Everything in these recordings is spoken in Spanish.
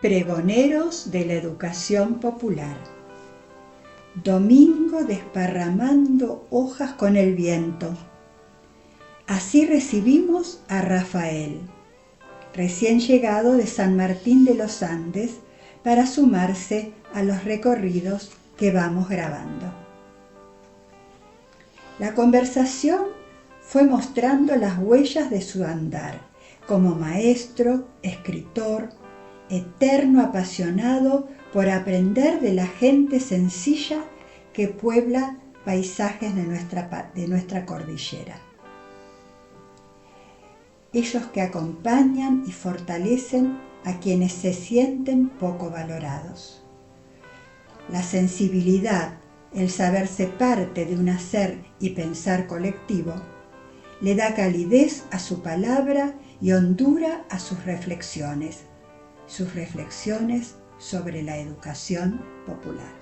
Pregoneros de la educación popular. Domingo desparramando hojas con el viento. Así recibimos a Rafael, recién llegado de San Martín de los Andes, para sumarse a los recorridos que vamos grabando. La conversación fue mostrando las huellas de su andar como maestro, escritor, eterno apasionado por aprender de la gente sencilla que puebla paisajes de nuestra cordillera. Ellos que acompañan y fortalecen a quienes se sienten poco valorados. La sensibilidad, el saberse parte de un hacer y pensar colectivo, le da calidez a su palabra y hondura a sus reflexiones sobre la educación popular.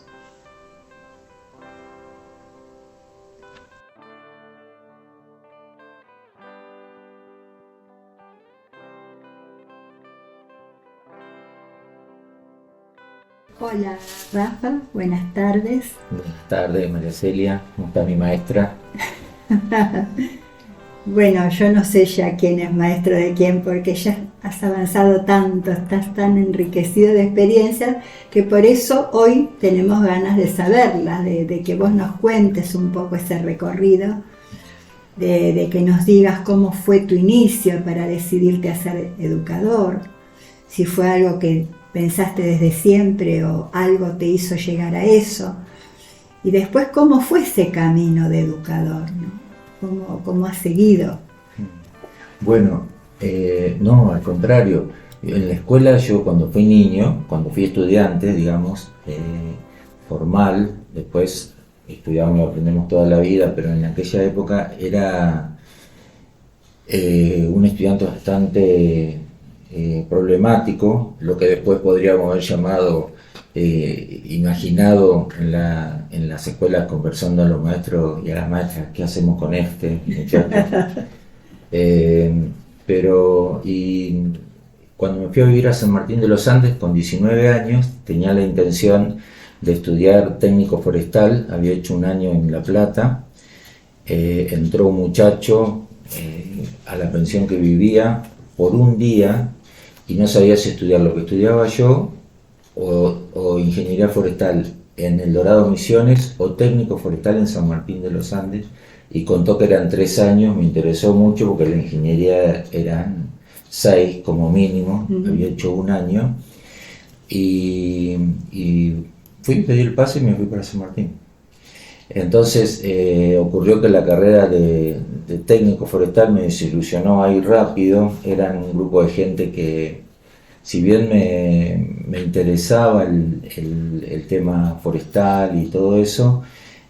Hola Rafa, buenas tardes. Buenas tardes, María Celia. ¿Cómo está mi maestra? Bueno, yo no sé ya quién es maestro de quién, porque ya has avanzado tanto, estás tan enriquecido de experiencias, que por eso hoy tenemos ganas de saberlas, de que vos nos cuentes un poco ese recorrido, de que nos digas cómo fue tu inicio para decidirte a ser educador, si fue algo que pensaste desde siempre o algo te hizo llegar a eso, y después cómo fue ese camino de educador, ¿no? ¿Cómo has seguido? Bueno, no, al contrario. En la escuela yo cuando fui niño, cuando fui estudiante, digamos, formal, después estudiamos y aprendemos toda la vida, pero en aquella época era un estudiante bastante problemático, lo que después podríamos haber llamado imaginado en las escuelas, conversando a los maestros y a las maestras, ¿qué hacemos con este muchacho? Y cuando me fui a vivir a San Martín de los Andes con 19 años, tenía la intención de estudiar técnico forestal. Había hecho un año en La Plata. Entró un muchacho a la pensión que vivía por un día y no sabía si estudiar lo que estudiaba yo o ingeniería forestal en El Dorado Misiones o técnico forestal en San Martín de los Andes, y contó que eran 3 años. Me interesó mucho porque la ingeniería eran 6 como mínimo. Había hecho un año y fui, pedí el pase y me fui para San Martín. Entonces ocurrió que la carrera de técnico forestal me desilusionó ahí rápido. Eran un grupo de gente que, si bien me interesaba el tema forestal y todo eso,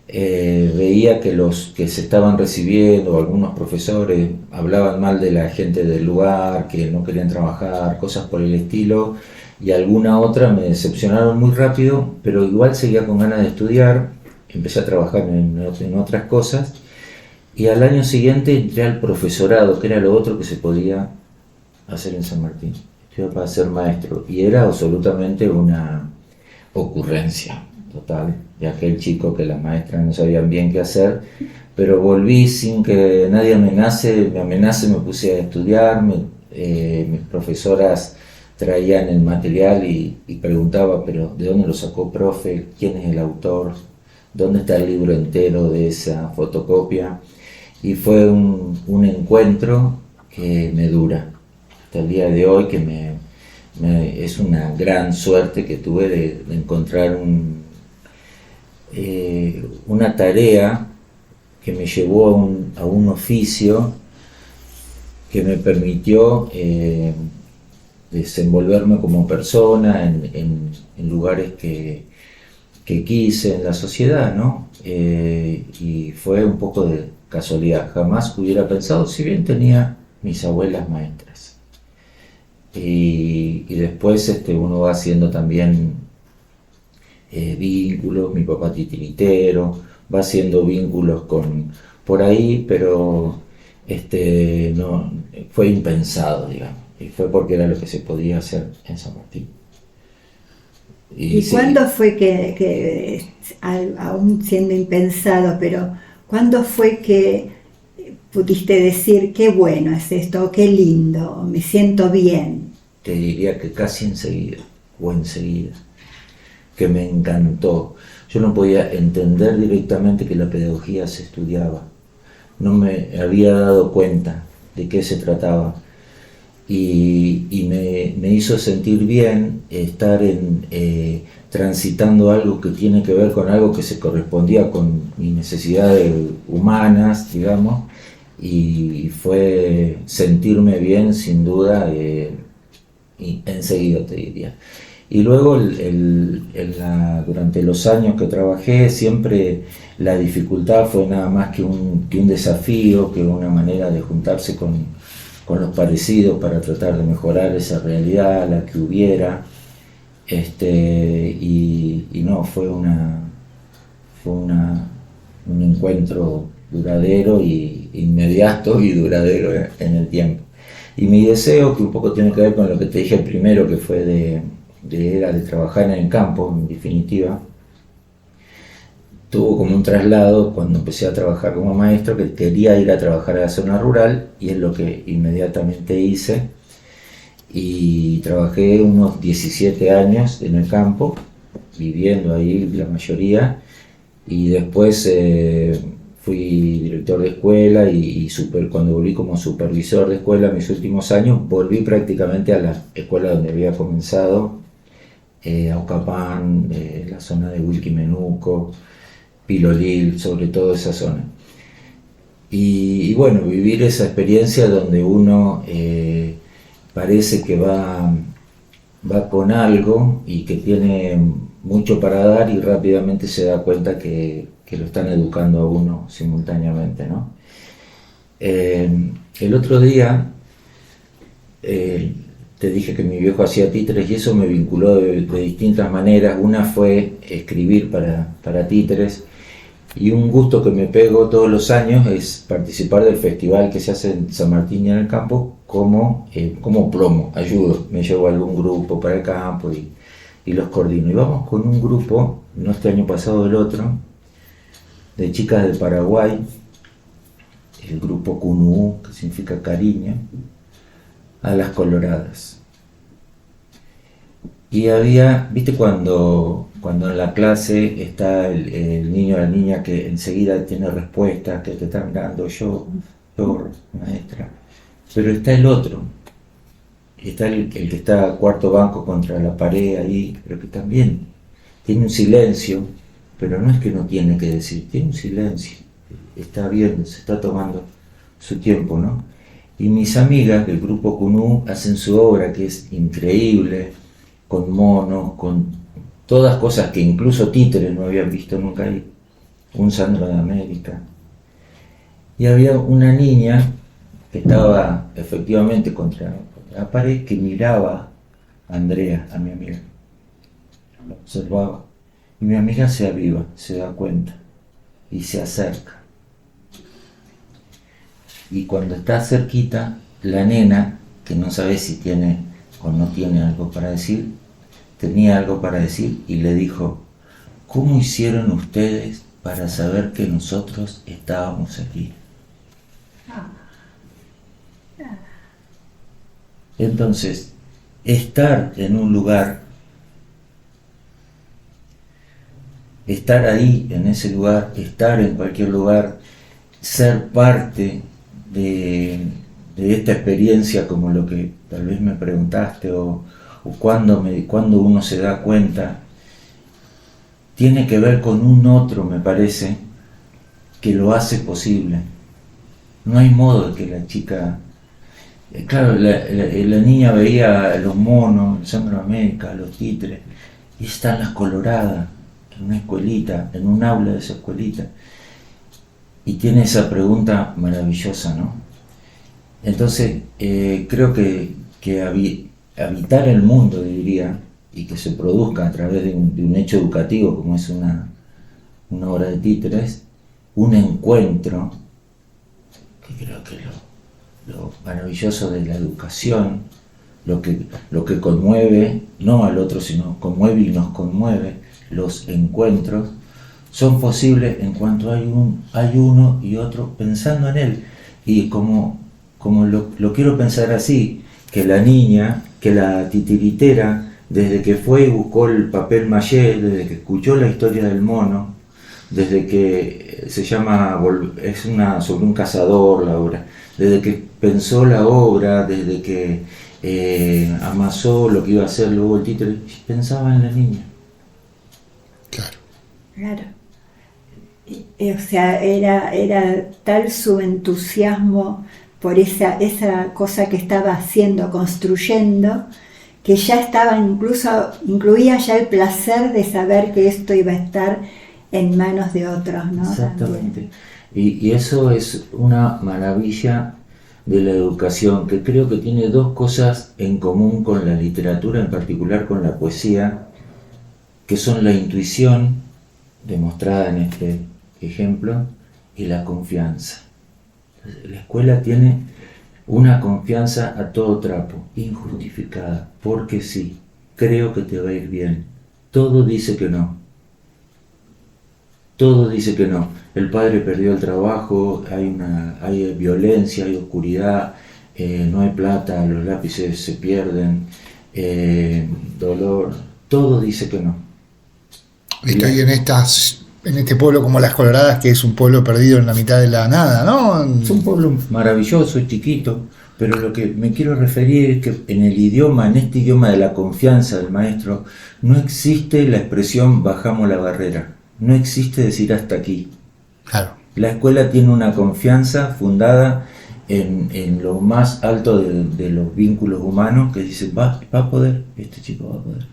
veía que los que se estaban recibiendo, algunos profesores, hablaban mal de la gente del lugar, que no querían trabajar, cosas por el estilo, y alguna otra me decepcionaron muy rápido, pero igual seguía con ganas de estudiar. Empecé a trabajar en otras cosas, y al año siguiente entré al profesorado, que era lo otro que se podía hacer en San Martín. Estudié para ser maestro, y era absolutamente una ocurrencia total de aquel chico que las maestras no sabían bien qué hacer, pero volví sin que nadie me amenace, me puse a estudiar. Mis profesoras traían el material y preguntaba, pero ¿de dónde lo sacó, profe? ¿Quién es el autor? ¿Dónde está el libro entero de esa fotocopia? Y fue un encuentro que me dura hasta el día de hoy, que es una gran suerte que tuve de encontrar una tarea que me llevó a un oficio que me permitió desenvolverme como persona en lugares que quise en la sociedad, ¿no? Y fue un poco de casualidad. Jamás hubiera pensado, si bien tenía mis abuelas maestras. Y después uno va haciendo también vínculos. Mi papá titiritero, va haciendo vínculos por ahí, pero no fue impensado, digamos, y fue porque era lo que se podía hacer en San Martín. ¿Y sí, cuándo fue que, aún siendo impensado, pero cuándo fue que pudiste decir qué bueno es esto, qué lindo, me siento bien? te diría que casi enseguida, o enseguida, que me encantó. Yo no podía entender directamente que la pedagogía se estudiaba, no me había dado cuenta de qué se trataba. Y me hizo sentir bien estar transitando algo que tiene que ver con algo que se correspondía con mis necesidades humanas, digamos, y fue sentirme bien sin duda, y enseguida te diría. Y luego durante los años que trabajé siempre la dificultad fue nada más que un desafío, que una manera de juntarse con los parecidos para tratar de mejorar esa realidad, la que hubiera. Y no, un encuentro duradero y inmediato y duradero en el tiempo. Y mi deseo, que un poco tiene que ver con lo que te dije primero, que fue era de trabajar en el campo, en definitiva, tuvo como un traslado cuando empecé a trabajar como maestro, que quería ir a trabajar a la zona rural, y es lo que inmediatamente hice. Y trabajé unos 17 años en el campo, viviendo ahí la mayoría, y después fui director de escuela y cuando volví como supervisor de escuela mis últimos años, volví prácticamente a la escuela donde había comenzado, Aucapán, la zona de Wilquimenuco, Pilolil, sobre todo esa zona. Y bueno, vivir esa experiencia donde uno parece que va con algo y que tiene mucho para dar y rápidamente se da cuenta que lo están educando a uno simultáneamente, ¿no? El otro día te dije que mi viejo hacía títeres y eso me vinculó de distintas maneras. Una fue escribir para títeres, y un gusto que me pego todos los años es participar del festival que se hace en San Martín y en el campo como promo, ayudo, me llevo a algún grupo para el campo y los coordino. Y vamos con un grupo, no este año pasado, el otro, de chicas de Paraguay, el grupo Cunú, que significa cariño, a las Coloradas. Y había, viste cuando en la clase está el niño o la niña que enseguida tiene respuestas, que te está mirando, yo, maestra, pero está el otro, está el que está cuarto banco contra la pared ahí, pero que también tiene un silencio, pero no es que no tiene que decir, tiene un silencio, está bien, se está tomando su tiempo, ¿no? Y mis amigas del grupo Cunú hacen su obra, que es increíble, con monos, con todas cosas que incluso títeres no habían visto nunca ahí, un Sandro de América. Y había una niña que estaba efectivamente contra la pared, que miraba a Andrea, a mi amiga, la observaba, y mi amiga se aviva, se da cuenta y se acerca. Y cuando está cerquita, la nena, que no sabe si tiene o no tiene algo para decir, tenía algo para decir y le dijo: ¿cómo hicieron ustedes para saber que nosotros estábamos aquí? Entonces, estar en un lugar, estar ahí en ese lugar, estar en cualquier lugar, ser parte de esta experiencia, como lo que tal vez me preguntaste, o cuando uno se da cuenta, tiene que ver con un otro, me parece, que lo hace posible. No hay modo de que la chica... Claro, la niña veía los monos, el Sandro de América, los títeres, y están las Coloradas, en una escuelita, en un aula de esa escuelita, y tiene esa pregunta maravillosa, ¿no? Entonces, creo que habitar el mundo, diría, y que se produzca a través de un hecho educativo como es una obra de títeres, un encuentro, que creo que lo maravilloso de la educación, lo que conmueve, no al otro, sino conmueve y nos conmueve, los encuentros, son posibles en cuanto hay uno y otro pensando en él. Y como lo quiero pensar así, que la niña, que la titiritera, desde que fue y buscó el papel maché, desde que escuchó la historia del mono, desde que es sobre un cazador la obra, desde que pensó la obra, desde que amasó lo que iba a hacer luego el títere, pensaba en la niña. Claro. O sea, era tal su entusiasmo por esa cosa que estaba haciendo, construyendo, que ya estaba incluía ya el placer de saber que esto iba a estar en manos de otros, ¿no? Exactamente. Y eso es una maravilla de la educación, que creo que tiene dos cosas en común con la literatura, en particular con la poesía, que son la intuición, demostrada en este ejemplo, y la confianza. La escuela tiene una confianza a todo trapo, injustificada, porque sí, creo que te va a ir bien. Todo dice que no. Todo dice que no. El padre perdió el trabajo, hay violencia, hay oscuridad, no hay plata, los lápices se pierden, dolor, todo dice que no. Estoy en este pueblo como Las Coloradas, que es un pueblo perdido en la mitad de la nada, ¿no? Es un pueblo maravilloso y chiquito, pero lo que me quiero referir es que en este idioma de la confianza del maestro, no existe la expresión bajamos la barrera, no existe decir hasta aquí. Claro. La escuela tiene una confianza fundada en lo más alto de los vínculos humanos, que dice, va a poder, este chico va a poder,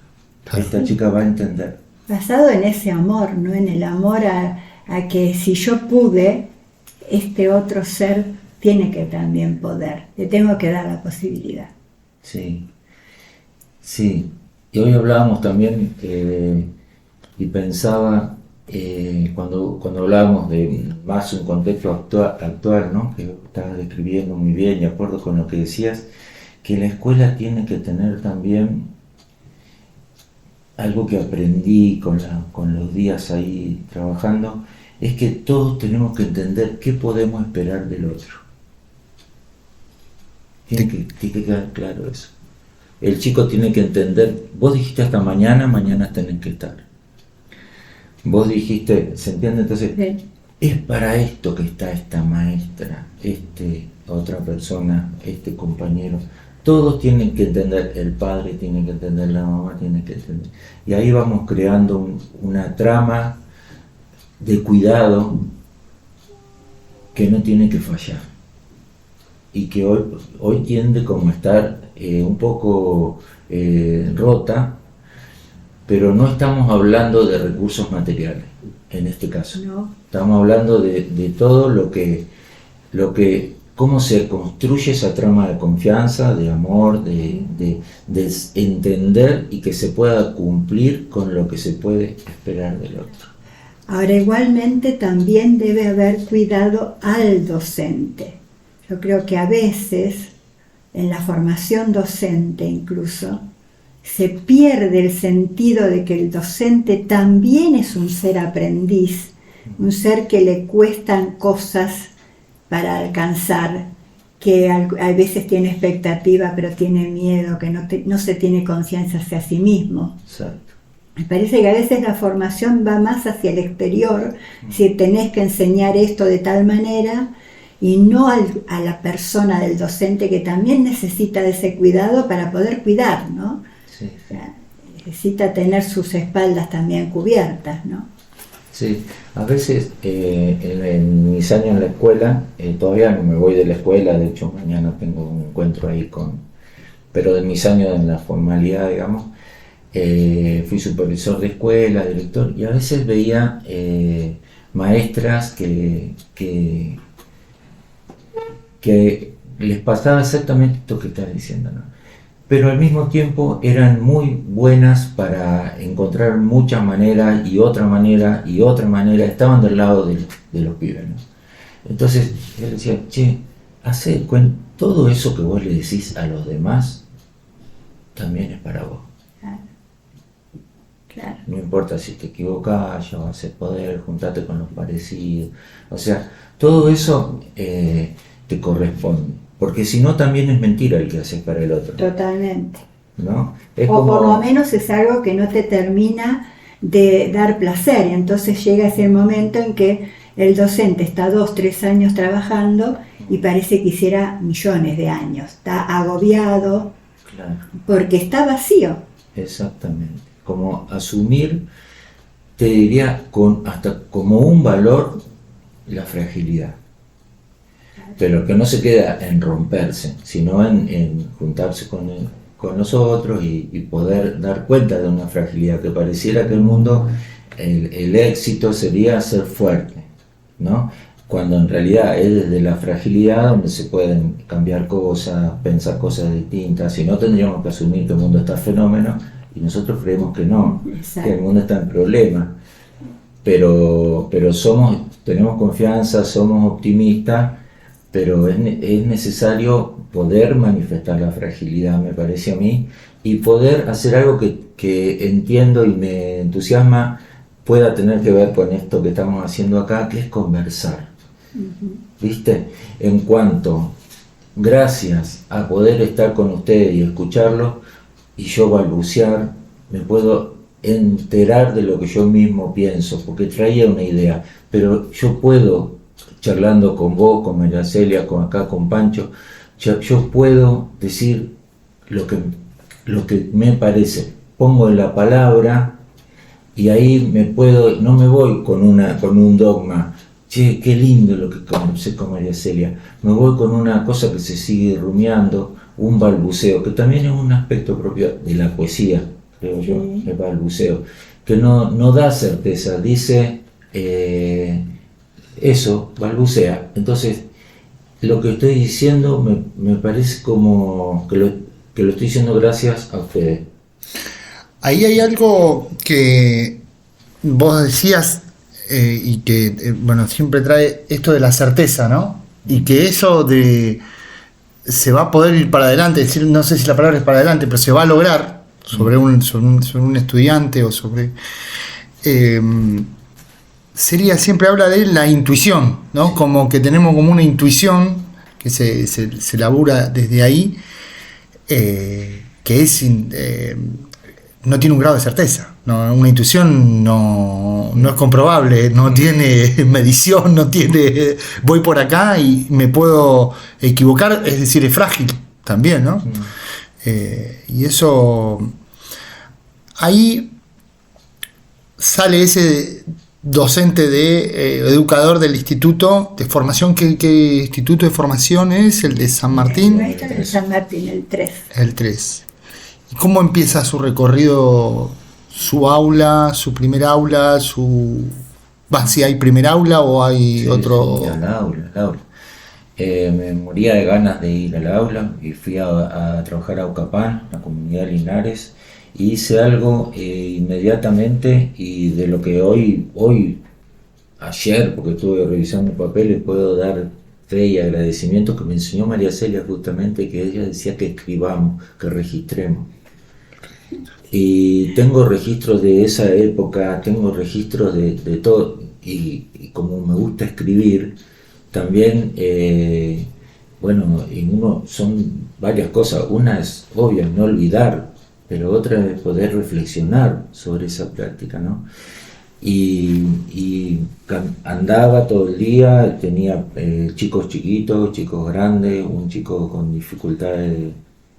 claro. Esta chica va a entender. Basado en ese amor, ¿no? En el amor a que si yo pude, este otro ser tiene que también poder, le tengo que dar la posibilidad. Sí. Y hoy hablábamos también y pensaba, cuando hablábamos de más un contexto actual, ¿no? Que estabas describiendo muy bien, de acuerdo con lo que decías, que la escuela tiene que tener también algo que aprendí con los días ahí trabajando, es que todos tenemos que entender qué podemos esperar del otro. Tiene que quedar claro eso. El chico tiene que entender, vos dijiste hasta mañana tenés que estar. Vos dijiste, ¿se entiende? Entonces, sí. Es para esto que está esta maestra, otra persona, este compañero. Todos tienen que entender, el padre tiene que entender, la mamá tiene que entender. Y ahí vamos creando una trama de cuidado que no tiene que fallar. Y que hoy tiende como a estar un poco rota, pero no estamos hablando de recursos materiales, en este caso. No. Estamos hablando de todo cómo se construye esa trama de confianza, de amor, de entender y que se pueda cumplir con lo que se puede esperar del otro. Ahora, igualmente también debe haber cuidado al docente. Yo creo que a veces, en la formación docente incluso, se pierde el sentido de que el docente también es un ser aprendiz, un ser que le cuestan cosas para alcanzar, que a veces tiene expectativa pero tiene miedo, que no se tiene conciencia hacia sí mismo. Exacto. Me parece que a veces la formación va más hacia el exterior, si tenés que enseñar esto de tal manera, y no a la persona del docente, que también necesita de ese cuidado para poder cuidar, ¿no? Sí. O sea, necesita tener sus espaldas también cubiertas, ¿no? Sí, a veces en mis años en la escuela, todavía no me voy de la escuela, de hecho mañana tengo un encuentro ahí pero de mis años en la formalidad, digamos, fui supervisor de escuela, director, y a veces veía maestras que les pasaba exactamente esto que estás diciendo, ¿no? Pero al mismo tiempo eran muy buenas para encontrar muchas maneras y otra manera, estaban del lado de los pibes, ¿no? Entonces él decía, che, todo eso que vos le decís a los demás, también es para vos. Claro. Claro. No importa si te equivocás, ya vas a poder, juntarte con los parecidos. O sea, todo eso te corresponde. Porque si no, también es mentira el que haces para el otro. Totalmente. ¿No? Es o como... por lo menos es algo que no te termina de dar placer. Y entonces llega ese momento en que el docente está 2-3 años trabajando y parece que hiciera millones de años. Está agobiado, Claro. porque está vacío. Exactamente. Como asumir, te diría, hasta como un valor, la fragilidad. Pero que no se queda en romperse, sino en juntarse con los otros y poder dar cuenta de una fragilidad, que pareciera que el mundo, el éxito sería ser fuerte, ¿no? Cuando en realidad es desde la fragilidad donde se pueden cambiar cosas, pensar cosas distintas. Si no, tendríamos que asumir que el mundo está fenómeno, y nosotros creemos que no, Exacto. que el mundo está en problema. Pero tenemos confianza, somos optimistas, pero es necesario poder manifestar la fragilidad, me parece a mí, y poder hacer algo que entiendo y me entusiasma, pueda tener que ver con esto que estamos haciendo acá, que es conversar. ¿Viste? En cuanto, gracias a poder estar con ustedes y escucharlos, y yo balbucear, me puedo enterar de lo que yo mismo pienso, porque traía una idea, pero yo puedo, charlando con vos, con María Celia, con Pancho, yo puedo decir lo que me parece, pongo la palabra y ahí no me voy con un dogma, che, qué lindo lo que conversé con María Celia, me voy con una cosa que se sigue rumiando, un balbuceo, que también es un aspecto propio de la poesía, creo yo, el balbuceo, que no da certeza, dice eso, balbucea. Entonces, lo que estoy diciendo me parece como que lo estoy diciendo gracias a ustedes. Ahí hay algo que vos decías y que, bueno, siempre trae esto de la certeza, ¿no? Y que eso se va a poder ir para adelante, decir, no sé si la palabra es para adelante, pero se va a lograr sobre un estudiante o sobre... Celia siempre habla de la intuición, ¿no? Como que tenemos como una intuición que se labura desde ahí, que es... no tiene un grado de certeza, ¿no? Una intuición no es comprobable, no tiene medición, no tiene voy por acá y me puedo equivocar, es decir, es frágil también, ¿no? Y eso, ahí sale ese docente educador del instituto de formación. ¿Qué instituto de formación es? ¿El de San Martín? El San Martín, el 3. El 3. ¿Y cómo empieza su recorrido, su aula, su primer aula, si hay primer aula o hay otro? Sí, la aula. Me moría de ganas de ir al aula y fui a trabajar a Ucapán, la comunidad de Linares, y hice algo inmediatamente, y de lo que ayer, porque estuve revisando papeles, puedo dar fe y agradecimiento, que me enseñó María Celia justamente, que ella decía que escribamos, que registremos. Y tengo registros de esa época, tengo registros de todo, y como me gusta escribir, también, bueno, son varias cosas. Una es obvia, no olvidar, pero otra es poder reflexionar sobre esa práctica, ¿no? Y andaba todo el día, tenía chicos chiquitos, chicos grandes, un chico con dificultades.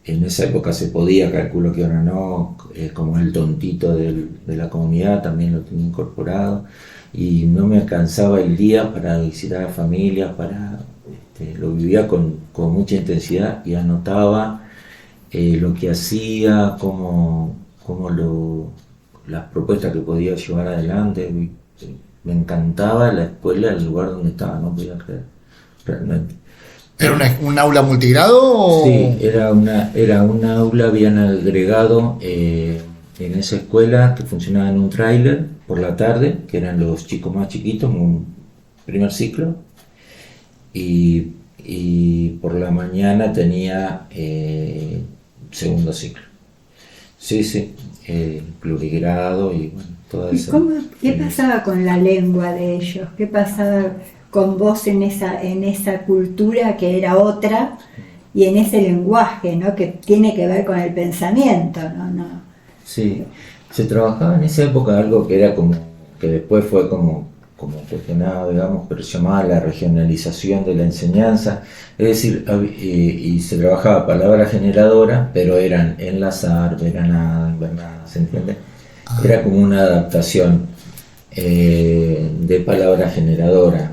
En esa época se podía, calculo que ahora no, como el tontito de la comunidad, también lo tenía incorporado, y no me alcanzaba el día para visitar a familias, lo vivía con mucha intensidad y anotaba lo que hacía, las propuestas que podía llevar adelante. Me encantaba la escuela, el lugar donde estaba, no podía creer, realmente. ¿Era un aula multigrado? ¿O? Sí, era una aula, habían agregado en esa escuela que funcionaba en un tráiler por la tarde, que eran los chicos más chiquitos, un primer ciclo, y por la mañana tenía segundo ciclo. Sí, sí, plurigrado y bueno, toda ¿Y esa... qué pasaba con la lengua de ellos? ¿Qué pasaba con vos en esa cultura que era otra y en ese lenguaje, ¿no? Que tiene que ver con el pensamiento, ¿no? Sí, se trabajaba en esa época algo que era como, que después fue como cuestionado, digamos, pero se llamaba la regionalización de la enseñanza, es decir, y se trabajaba palabra generadora, pero eran enlazar, veranada, invernada, ¿se entiende? Era como una adaptación de palabra generadora.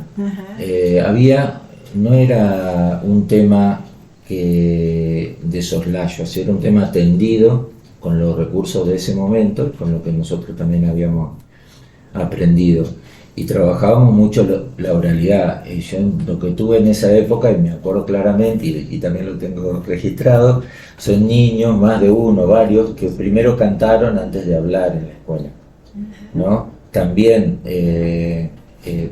No era un tema de soslayo, era un tema tendido con los recursos de ese momento, con lo que nosotros también habíamos aprendido. Y trabajábamos mucho la oralidad. Yo lo que tuve en esa época, y me acuerdo claramente, y también lo tengo registrado, son niños, más de uno, varios, que primero cantaron antes de hablar en la escuela, ¿no? También,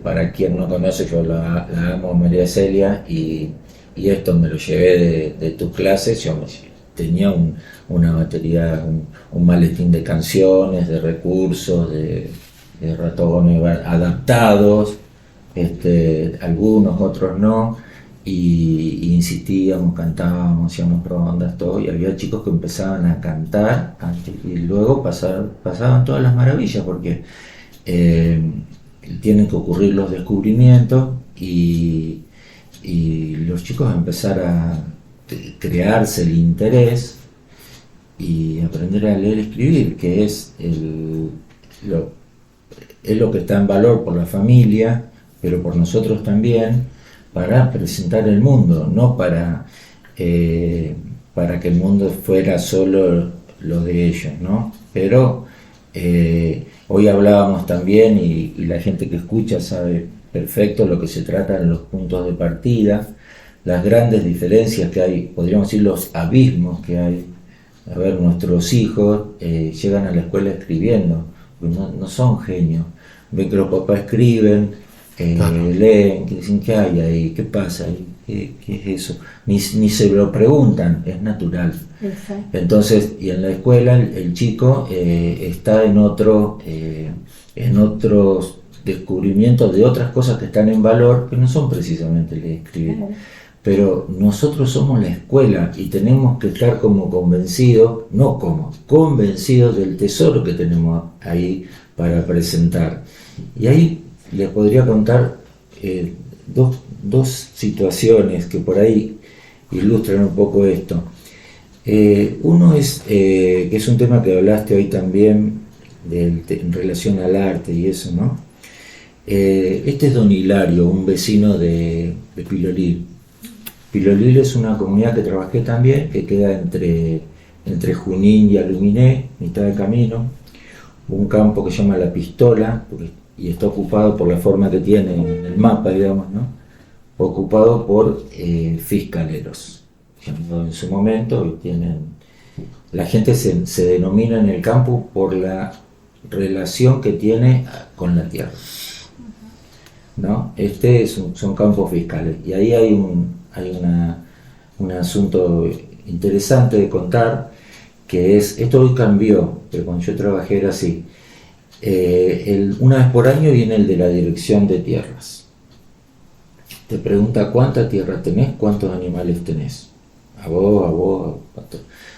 para quien no conoce, yo la amo, María Celia, y esto me lo llevé de tus clases. Yo tenía una batería, un maletín de canciones, de recursos, de ratones adaptados, algunos, otros no, y insistíamos, cantábamos, hacíamos rondas, todo, y había chicos que empezaban a cantar y luego pasaban todas las maravillas, porque tienen que ocurrir los descubrimientos y los chicos empezar a crearse el interés y aprender a leer y escribir, que es lo que está en valor por la familia, pero por nosotros también, para presentar el mundo, no para que el mundo fuera solo lo de ellos, ¿no? Pero hoy hablábamos también, y la gente que escucha sabe perfecto lo que se trata en los puntos de partida, las grandes diferencias que hay, podríamos decir los abismos que hay. A ver, nuestros hijos llegan a la escuela escribiendo, no son genios, ven que los papás escriben, leen, que dicen ¿qué hay ahí? ¿Qué pasa ahí? ¿Qué es eso? Ni se lo preguntan, es natural. Exacto. Entonces, y en la escuela el chico está en otros descubrimientos de otras cosas que están en valor, que no son precisamente el escribir. Claro. Pero nosotros somos la escuela y tenemos que estar convencidos del tesoro que tenemos ahí para presentar. Y ahí les podría contar dos situaciones que por ahí ilustran un poco esto. Uno es que es un tema que hablaste hoy también en relación al arte y eso, ¿no? Este es Don Hilario, un vecino de Pilolil. Pilolil es una comunidad que trabajé también, que queda entre Junín y Aluminé, mitad de camino, un campo que se llama La Pistola, y está ocupado por la forma que tiene en el mapa, digamos, ¿no? Ocupado por fiscaleros, en su momento, la gente se denomina en el campo por la relación que tiene con la tierra, ¿no? Son campos fiscales, y ahí hay un asunto interesante de contar, que esto hoy cambió, pero cuando yo trabajé era así. Una vez por año viene el de la Dirección de Tierras. Te pregunta cuánta tierra tenés, cuántos animales tenés. A vos.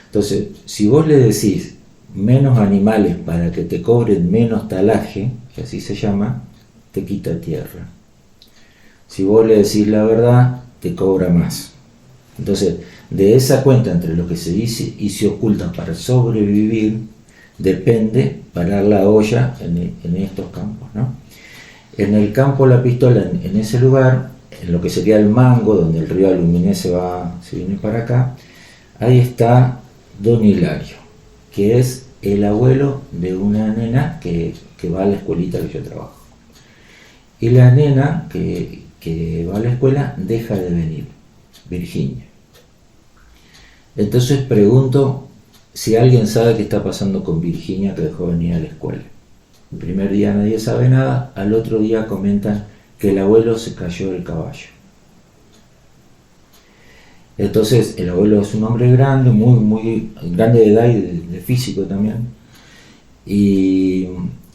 Entonces, si vos le decís menos animales para que te cobren menos talaje, que así se llama, te quita tierra. Si vos le decís la verdad, te cobra más. Entonces, de esa cuenta entre lo que se dice y se oculta para sobrevivir, depende parar la olla en estos campos, ¿no? En el campo La Pistola, en ese lugar, en lo que sería el Mango, donde el río Aluminé se viene para acá, ahí está Don Hilario, que es el abuelo de una nena que va a la escuelita que yo trabajo. Y la nena que va a la escuela deja de venir, Virginia. Entonces pregunto si alguien sabe qué está pasando con Virginia, que dejó de venir a la escuela. El primer día nadie sabe nada, al otro día comentan que el abuelo se cayó del caballo. Entonces el abuelo es un hombre grande, muy grande de edad y de físico también. Y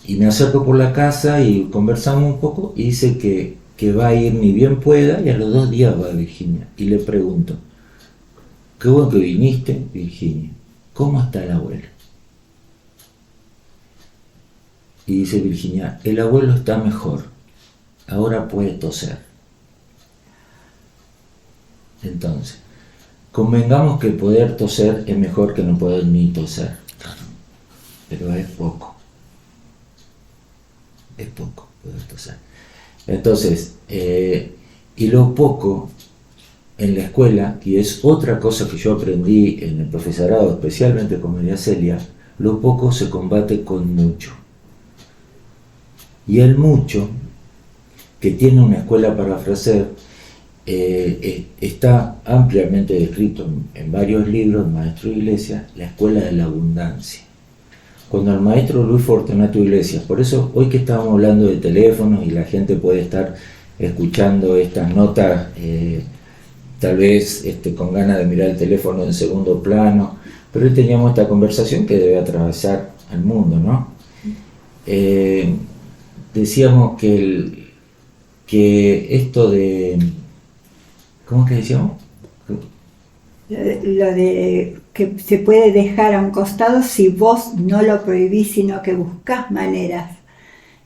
me acerco por la casa y conversamos un poco y dice que va a ir ni bien pueda y a los 2 días va a Virginia. Y le pregunto, qué bueno que viniste, Virginia, ¿cómo está el abuelo? Y dice Virginia, el abuelo está mejor, ahora puede toser. Entonces, convengamos que poder toser es mejor que no poder ni toser, pero es poco poder toser. Entonces, y lo poco en la escuela, y es otra cosa que yo aprendí en el profesorado, especialmente con María Celia, lo poco se combate con mucho. Y el mucho, que tiene una escuela para ofrecer, está ampliamente descrito en varios libros, Maestro Iglesias, la escuela de la abundancia. Cuando el maestro Luis Fortunato Iglesias, por eso hoy que estábamos hablando de teléfonos y la gente puede estar escuchando estas notas, tal vez con ganas de mirar el teléfono en segundo plano, pero hoy teníamos esta conversación que debe atravesar al mundo, ¿no? Decíamos que esto de... ¿Cómo es que decíamos? Lo de que se puede dejar a un costado si vos no lo prohibís, sino que buscás maneras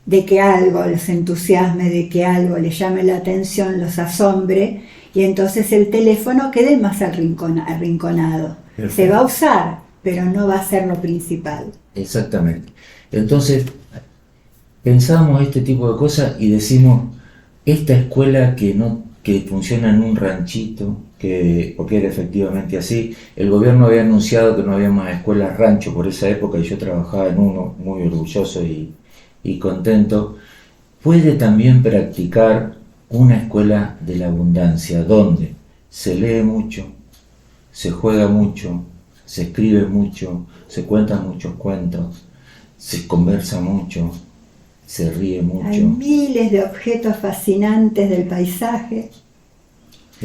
de que algo los entusiasme, de que algo les llame la atención, los asombre, y entonces el teléfono quede más arrinconado. Perfecto. Se va a usar, pero no va a ser lo principal. Exactamente. Entonces, pensamos este tipo de cosas y decimos, esta escuela que funciona en un ranchito, porque era efectivamente así, el gobierno había anunciado que no había más escuelas rancho por esa época y yo trabajaba en uno, muy orgulloso y contento, puede también practicar una escuela de la abundancia, donde se lee mucho, se juega mucho, se escribe mucho, se cuentan muchos cuentos, se conversa mucho, se ríe mucho. Hay miles de objetos fascinantes del paisaje,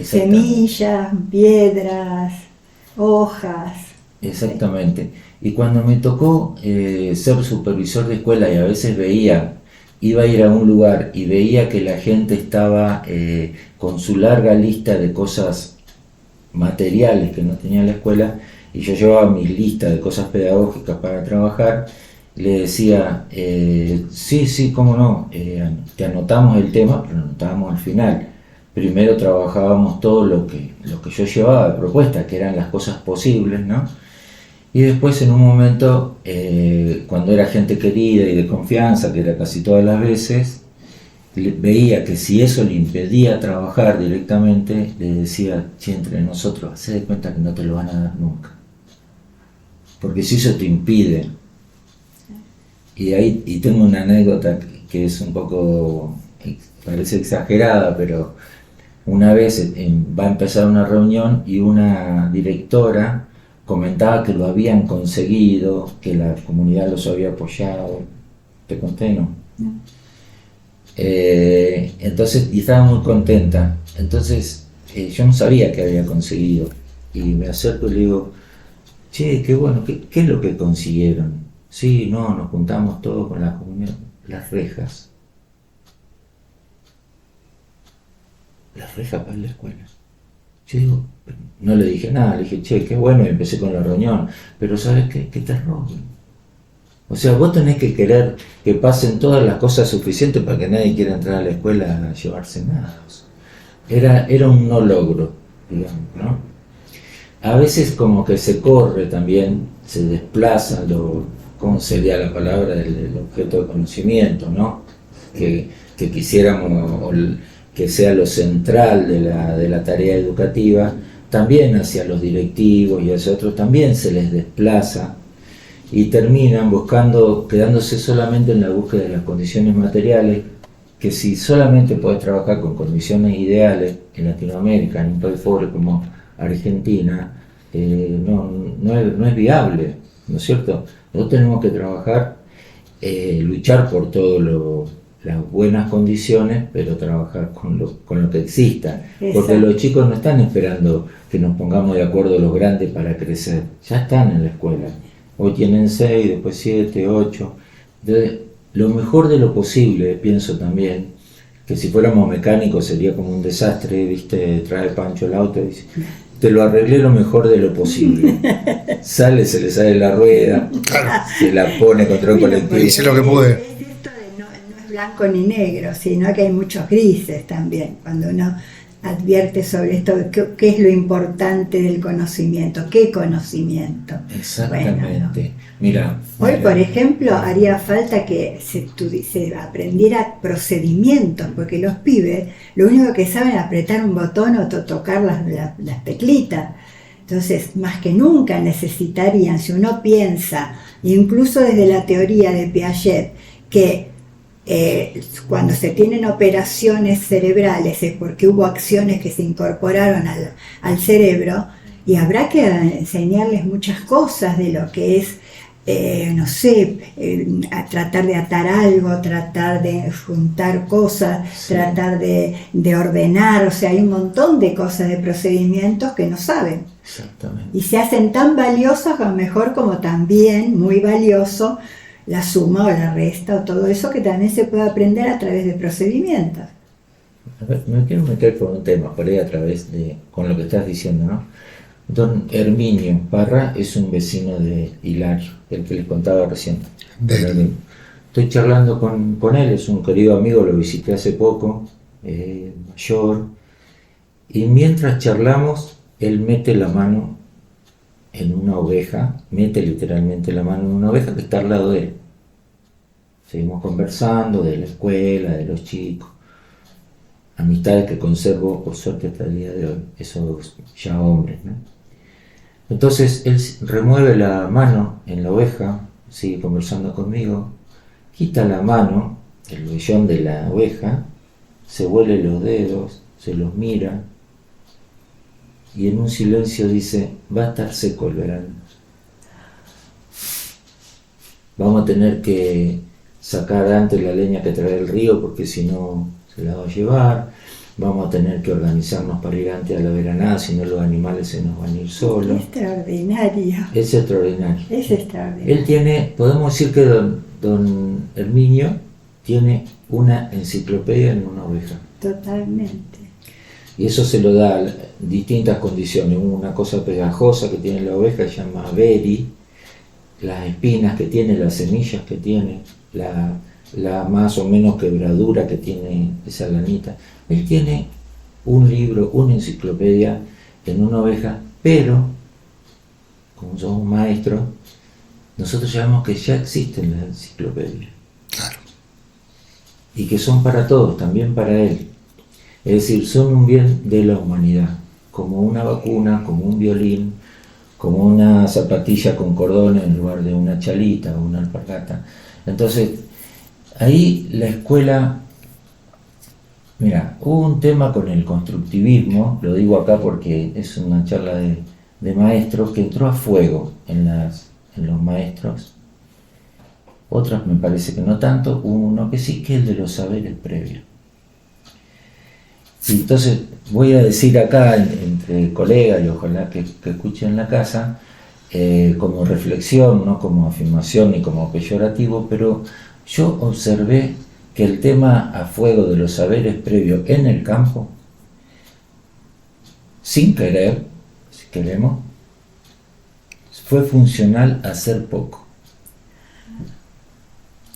semillas, piedras, hojas. Exactamente. Y cuando me tocó ser supervisor de escuela y a veces iba a ir a un lugar y veía que la gente estaba con su larga lista de cosas materiales que no tenía la escuela, y yo llevaba mi lista de cosas pedagógicas para trabajar, le decía, sí, cómo no, te anotamos el tema, pero lo anotábamos al final. Primero trabajábamos todo lo que yo llevaba de propuesta, que eran las cosas posibles, ¿no? Y después en un momento, cuando era gente querida y de confianza, que era casi todas las veces, veía que si eso le impedía trabajar directamente, le decía, che, entre nosotros, hacé de cuenta que no te lo van a dar nunca. Porque si eso te impide, y tengo una anécdota que es un poco, parece exagerada, pero una vez va a empezar una reunión y una directora comentaba que lo habían conseguido, que la comunidad los había apoyado. ¿Te conté, no? No. Entonces, y estaba muy contenta. Entonces, yo no sabía que había conseguido. Y me acerco y le digo, che, qué bueno, ¿qué es lo que consiguieron? Sí, no, nos juntamos todos con la comunidad. Las rejas. Las rejas para la escuela. Yo digo, no le dije nada, le dije, che, qué bueno, y empecé con la reunión, pero ¿sabes qué? Que te roben. O sea, vos tenés que querer que pasen todas las cosas suficientes para que nadie quiera entrar a la escuela a llevarse nada. O sea, era un no logro, digamos, ¿no? A veces como que se corre también, se desplaza ¿cómo sería la palabra? El objeto de conocimiento, ¿no? Que quisiéramos que sea lo central de la tarea educativa, también hacia los directivos y hacia otros también se les desplaza y terminan quedándose solamente en la búsqueda de las condiciones materiales, que si solamente podés trabajar con condiciones ideales en Latinoamérica, en un país pobre como Argentina, no es viable, ¿no es cierto? Nosotros tenemos que trabajar, luchar por todo las buenas condiciones, pero trabajar con lo que exista. Exacto. Porque los chicos no están esperando que nos pongamos de acuerdo los grandes para crecer. Ya están en la escuela. Hoy tienen 6, después 7, 8. Entonces, lo mejor de lo posible, pienso también, que si fuéramos mecánicos sería como un desastre, ¿viste? Trae Pancho el auto y dice, te lo arreglé lo mejor de lo posible. Sale, se le sale la rueda, se la pone contra el colectivo. Hice lo que pude. Es esto de no es blanco ni negro, sino que hay muchos grises también. Cuando uno advierte sobre esto, qué es lo importante del conocimiento, qué conocimiento. Exactamente. Bueno, Mira, hoy, por ejemplo, haría falta que se aprendiera procedimientos, porque los pibes lo único que saben es apretar un botón o tocar las teclitas. Entonces, más que nunca necesitarían, si uno piensa, incluso desde la teoría de Piaget, que cuando se tienen operaciones cerebrales es porque hubo acciones que se incorporaron al cerebro, y habrá que enseñarles muchas cosas de lo que es, no sé, a tratar de atar algo, tratar de juntar cosas, sí, tratar de ordenar, o sea, hay un montón de cosas, de procedimientos que no saben. exactamente. Y se hacen tan valiosas, a lo mejor, como también muy valioso la suma o la resta o todo eso, que también se puede aprender a través de procedimientos. A ver, me quiero meter con un tema, por ahí a través con lo que estás diciendo, ¿no? Don Herminio Parra es un vecino de Hilario, el que les contaba recién. Estoy charlando con él, es un querido amigo, lo visité hace poco, mayor, y mientras charlamos, él mete la mano en una oveja, mete literalmente la mano en una oveja que está al lado de él. Seguimos conversando de la escuela, de los chicos, amistades que conservo por suerte hasta el día de hoy, esos ya hombres, ¿no? Entonces él remueve la mano en la oveja, sigue conversando conmigo, quita la mano, el vellón de la oveja, se huele los dedos, se los mira y en un silencio dice, va a estar seco el verano. Vamos a tener que sacar antes la leña que trae el río porque si no se la va a llevar. Vamos a tener que organizarnos para ir antes a la veranada, si no los animales se nos van a ir solos. Extraordinario. Es extraordinario. Es extraordinario. Él tiene, podemos decir que don Herminio tiene una enciclopedia en una oveja. Totalmente. Y eso se lo da a distintas condiciones. Una cosa pegajosa que tiene la oveja se llama beri, las espinas que tiene, las semillas que tiene, la más o menos quebradura que tiene esa lanita. Él tiene un libro, una enciclopedia en una oveja, pero como somos maestros, nosotros sabemos que ya existen las enciclopedias. Claro. Y que son para todos, también para él. Es decir, son un bien de la humanidad, como una vacuna, como un violín, como una zapatilla con cordones en lugar de una chalita o una alpargata. Entonces, ahí la escuela, mira, hubo un tema con el constructivismo, lo digo acá porque es una charla de maestros, que entró a fuego en los maestros. Otras me parece que no tanto, uno que sí, que es el de los saberes previos. Y entonces voy a decir acá, entre colegas, y ojalá que escuchen en la casa, como reflexión, no como afirmación ni como peyorativo, pero yo observé que el tema a fuego de los saberes previos en el campo, sin querer, si queremos, fue funcional a hacer poco.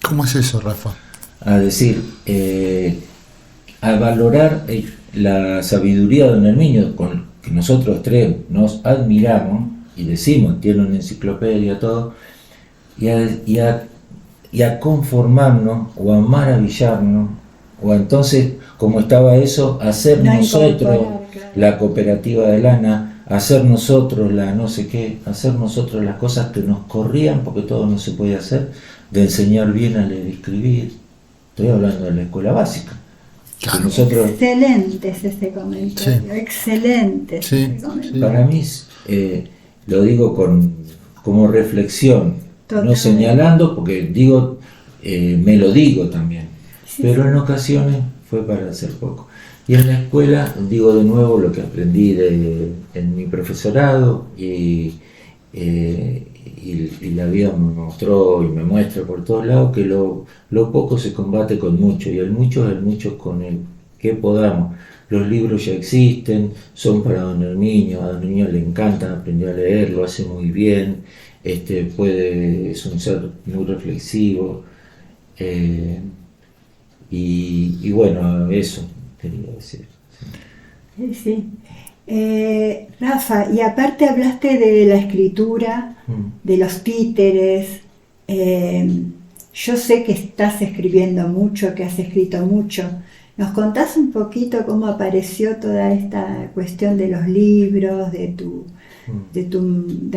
¿Cómo es eso, Rafa? A decir, a valorar la sabiduría de don Herminio, con que nosotros tres nos admiramos y decimos, tiene una enciclopedia, todo, y a conformarnos o a maravillarnos, o entonces, como estaba eso, hacer No nosotros incorporar, claro. la cooperativa de lana, hacer nosotros la no sé qué, hacer nosotros las cosas que nos corrían, porque todo no se puede hacer, de enseñar bien a leer y escribir. Estoy hablando de la escuela básica. Claro. Que nosotros, Excelente es este comentario, Sí. excelente es Sí, este comentario. para mí, lo digo como reflexión, no Totalmente. señalando, porque digo, me lo digo también. pero en ocasiones fue para hacer poco. Y en la escuela, digo de nuevo lo que aprendí en mi profesorado y la vida me mostró y me muestra por todos lados que lo poco se combate con mucho, y el mucho con el que podamos. Los libros ya existen, son para a los niños le encanta aprender a leer, lo hace muy bien, es un ser muy reflexivo, y bueno, eso quería decir. Sí. Rafa, y aparte hablaste de la escritura, de los títeres. Yo sé que estás escribiendo mucho, que has escrito mucho. ¿Nos contás un poquito cómo apareció toda esta cuestión de los libros,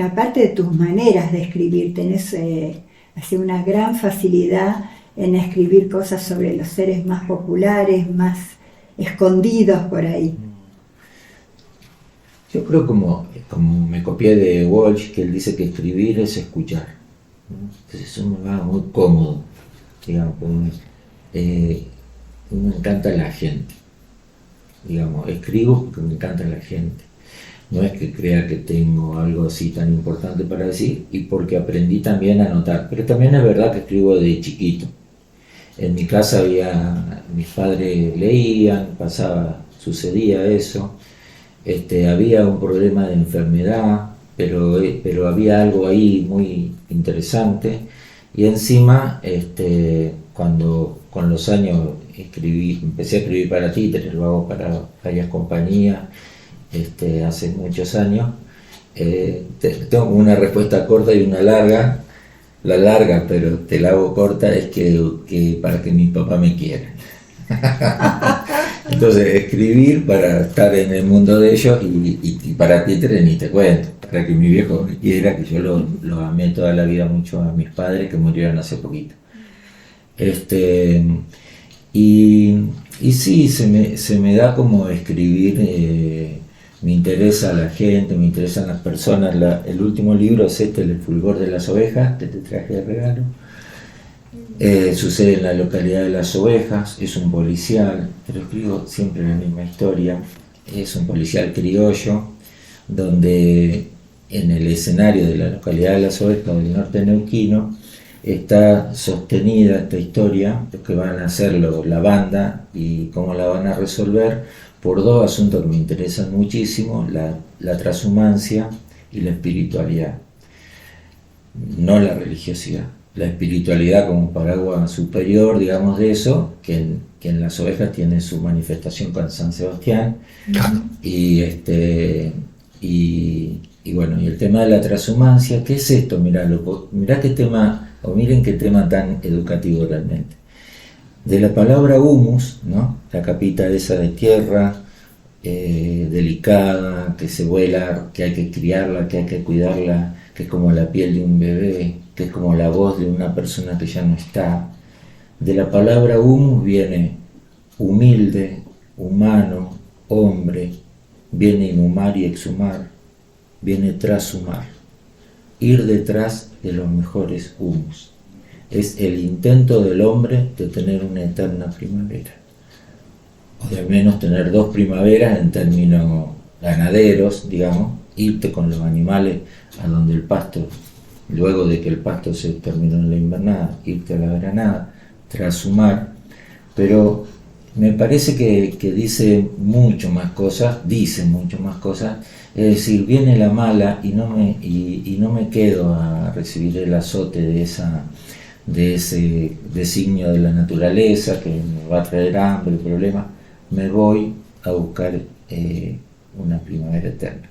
aparte de tus maneras de escribir? Tenés así una gran facilidad en escribir cosas sobre los seres más populares, más escondidos por ahí. Yo creo como me copié de Walsh, que él dice que escribir es escuchar, ¿no? Entonces eso me va muy cómodo, digamos, me encanta la gente, digamos, escribo porque me encanta la gente, no es que crea que tengo algo así tan importante para decir, y porque aprendí también a notar, pero también es verdad que escribo de chiquito. En mi casa mis padres leían, sucedía eso. Había un problema de enfermedad, pero había algo ahí muy interesante, y encima cuando con los años empecé a escribir para títeres, lo hago para varias compañías hace muchos años. Tengo una respuesta corta y una larga. La larga, pero te la hago corta, es que para que mi papá me quiera. Entonces, escribir para estar en el mundo de ellos, y para títeres ni te cuento, para que mi viejo me quiera, que yo lo amé toda la vida mucho a mis padres, que murieron hace poquito. Y sí, se me da como escribir, me interesa la gente, me interesan las personas. El último libro es El fulgor de las ovejas, que te traje de regalo. Sucede en la localidad de Las Ovejas, es un policial, pero escribo siempre la misma historia. Es un policial criollo, donde en el escenario de la localidad de Las Ovejas del norte neuquino está sostenida esta historia, lo que van a hacer la banda y cómo la van a resolver, por dos asuntos que me interesan muchísimo: la transhumancia y la espiritualidad, no la religiosidad. La espiritualidad como paraguas superior, digamos, de eso, que en Las Ovejas tiene su manifestación con San Sebastián, y bueno, y el tema de la transhumancia. ¿Qué es esto? Mirá qué tema, o miren qué tema tan educativo realmente. De la palabra humus, ¿no? La capita esa de tierra, delicada, que se vuela, que hay que criarla, que hay que cuidarla, que es como la piel de un bebé, que es como la voz de una persona que ya no está. De la palabra humus viene humilde, humano, hombre, viene inhumar y exhumar, viene trashumar, ir detrás de los mejores humus. Es el intento del hombre de tener una eterna primavera, o de al menos tener dos primaveras en términos ganaderos, digamos, irte con los animales a donde el pasto, luego de que el pasto se terminó en la invernada, irte a la veranada, trashumar. Pero me parece que dice mucho más cosas, es decir, viene la mala y no me quedo a recibir el azote de ese designio de la naturaleza que me va a traer hambre, problemas. Me voy a buscar una primavera eterna.